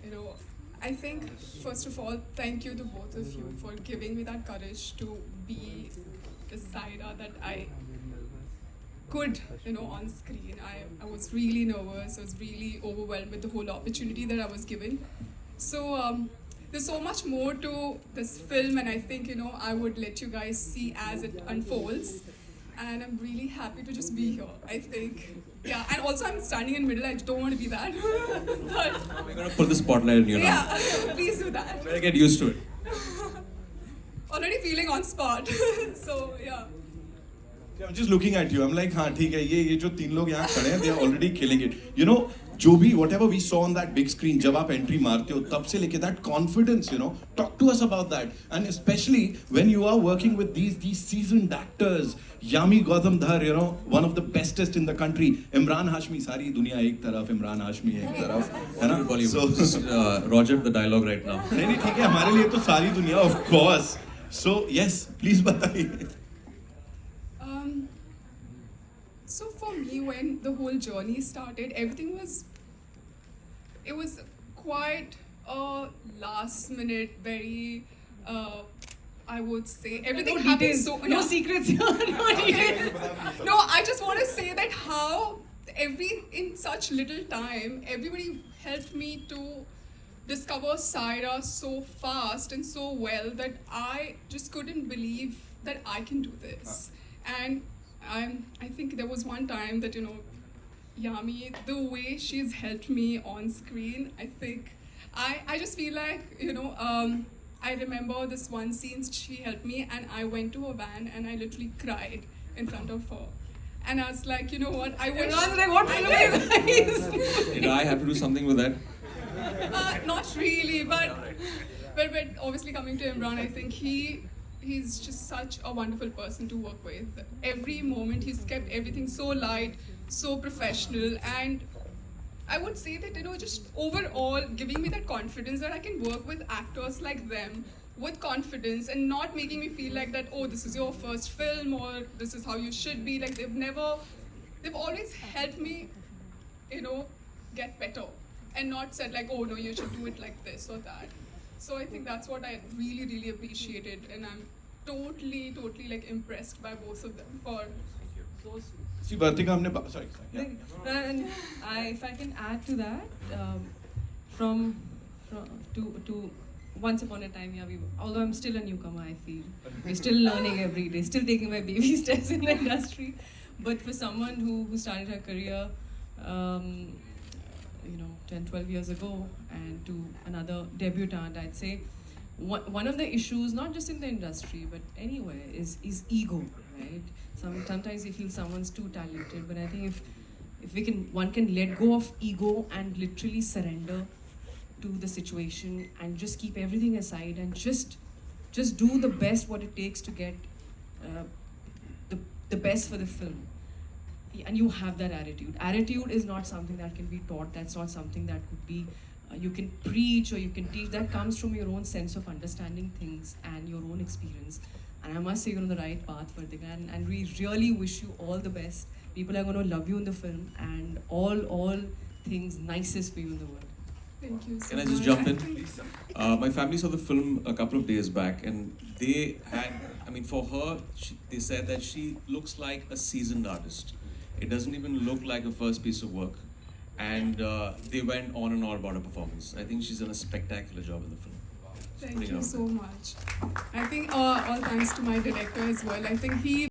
You know, I think first of all, thank you to both of you for giving me that courage to be the Saira that I could, on screen. I was really nervous. I was really overwhelmed with the whole opportunity that I was given. So there's so much more to this film, and I think I would let you guys see as it unfolds. And I'm really happy to just be here. I think, yeah. And also, I'm standing in middle. I don't want to be that, but We're gonna put the spotlight on you now. yeah, please do that. Better get used to it. Already feeling on spot. So yeah. I'm just looking at you. I'm like, हाँ ठीक है ये जो तीन लोग यहाँ खड़े हैं, they are already killing it. You know, जो भी whatever we saw on that big screen, जब आप entry मारते हो, तब से लेके that confidence, talk to us about that. And especially when you are working with these seasoned actors, Yami Gautam Dhar, one of the bestest in the country. Imran Hashmi, सारी दुनिया एक तरफ, Imran Hashmi एक तरफ, है ना? So Roger the dialogue right now. नहीं नहीं ठीक है, हमारे लिए तो सारी दुनिया, of course. So yes, please बताइए. So for me, when the whole journey started, it was quite a last minute, very, I would say, everything No happened details, so... no secrets here, no details. No, I just want to say that how in such little time, everybody helped me to discover Saira so fast and so well that I just couldn't believe that I can do this. And I think there was one time that, Yami, the way she's helped me on screen, I think, I just feel like, I remember this one scene she helped me and I went to her van and I literally cried in front of her. And I was like, you know what, I wish... I was like, what film is this? Did I have to do something with that? Not really, but obviously coming to Imran, I think he's just such a wonderful person to work with. Every moment he's kept everything so light, so professional, and I would say that, just overall giving me that confidence that I can work with actors like them with confidence and not making me feel like that, oh, this is your first film or this is how you should be. Like they've always helped me, get better and not said like, oh no, you should do it like this or that. So I think that's what I really, really appreciated, and I'm totally like impressed by both of them for. So sweet. See, Bartika, हमने sorry. Yeah. And if I can add to that, from to once upon a time, yeah, although I'm still a newcomer, I feel we're still learning every day, still taking my baby steps in the industry. But for someone who started her career, 10, 12 years ago, and to another debutante, I'd say one of the issues, not just in the industry but anywhere, is ego, right? Sometimes you feel someone's too talented, but I think if one can let go of ego and literally surrender to the situation and just keep everything aside and just do the best what it takes to get the best for the film. And you have that attitude. Attitude is not something that can be taught. That's not something that could be, you can preach or you can teach. That comes from your own sense of understanding things and your own experience. And I must say you're on the right path, Vartika. And we really wish you all the best. People are going to love you in the film, and all things nicest for you in the world. Thank you so Can I just much. jump in? My family saw the film a couple of days back, and they had, for her, they said that she looks like a seasoned artist. It doesn't even look like a first piece of work. And they went on and on about her performance. I think she's done a spectacular job in the film. Thank you so much. I think all thanks to my director as well. I think he